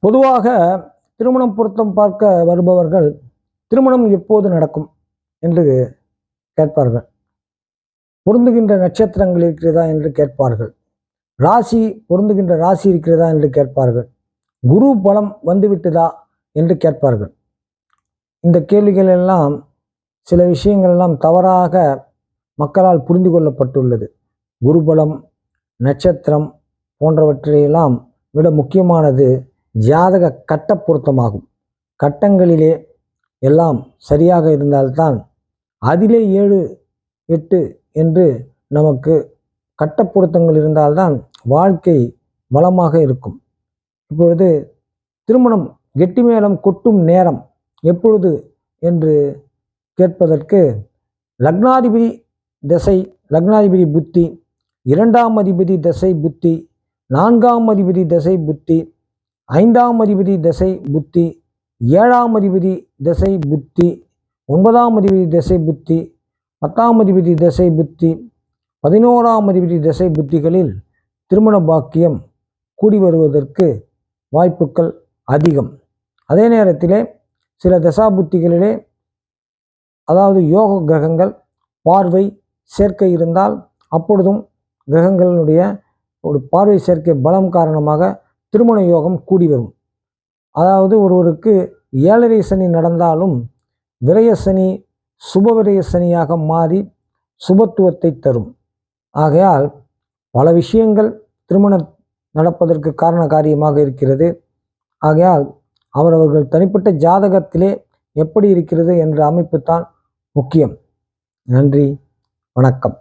பொதுவாக திருமணம் பொருத்தம் பார்க்க வருபவர்கள் திருமணம் எப்போது நடக்கும் என்று கேட்பார்கள். பொருந்துகின்ற நட்சத்திரங்கள் இருக்கிறதா என்று கேட்பார்கள். ராசி பொருந்துகின்ற ராசி இருக்கிறதா என்று கேட்பார்கள். குரு பலம் வந்துவிட்டதா என்று கேட்பார்கள். இந்த கேள்விகள் எல்லாம் சில விஷயங்கள் எல்லாம் தவறாக மக்களால் புரிந்து கொள்ளப்பட்டுள்ளது. குருபலம், நட்சத்திரம் போன்றவற்றையெல்லாம் விட முக்கியமானது ஜாதக கட்ட பொருத்தமாகும். கட்டங்களிலே எல்லாம் சரியாக இருந்தால்தான் அதிலே 7, 8 என்று நமக்கு கட்ட பொருத்தங்கள் இருந்தால்தான் வாழ்க்கை வளமாக இருக்கும். இப்பொழுது திருமணம் கெட்டி மேளம் கொட்டும் நேரம் எப்பொழுது என்று கேட்பதற்கு லக்னாதிபதி திசை, லக்னாதிபதி புத்தி, 2ஆம் அதிபதி திசை புத்தி, 4ஆம் அதிபதி திசை புத்தி, 5ஆம் அதிபதி திசை புத்தி, 7ஆம் அதிபதி திசை புத்தி, 9ஆம் அதிபதி திசை புத்தி, 10ஆம் அதிபதி திசை புத்தி, 11ஆம் அதிபதி திசை புத்திகளில் திருமண பாக்கியம் கூடி வருவதற்கு வாய்ப்புகள் அதிகம். அதே நேரத்திலே சில தசா புத்திகளிலே, அதாவது யோக கிரகங்கள் பார்வை சேர்க்கை இருந்தால் அப்பொழுதும் கிரகங்களுடைய ஒரு பார்வை சேர்க்கை பலம் காரணமாக திருமண யோகம் கூடி வரும். அதாவது ஒருவருக்கு 7.5 சனி நடந்தாலும் விரய சனி சுப விரய சனியாக மாறி சுபத்துவத்தை தரும். ஆகையால் பல விஷயங்கள் திருமணம் நடப்பதற்கு காரண காரியமாக இருக்கிறது. ஆகையால் அவரவர்கள் தனிப்பட்ட ஜாதகத்திலே எப்படி இருக்கிறது என்ற அமைப்பு தான் முக்கியம். நன்றி, வணக்கம்.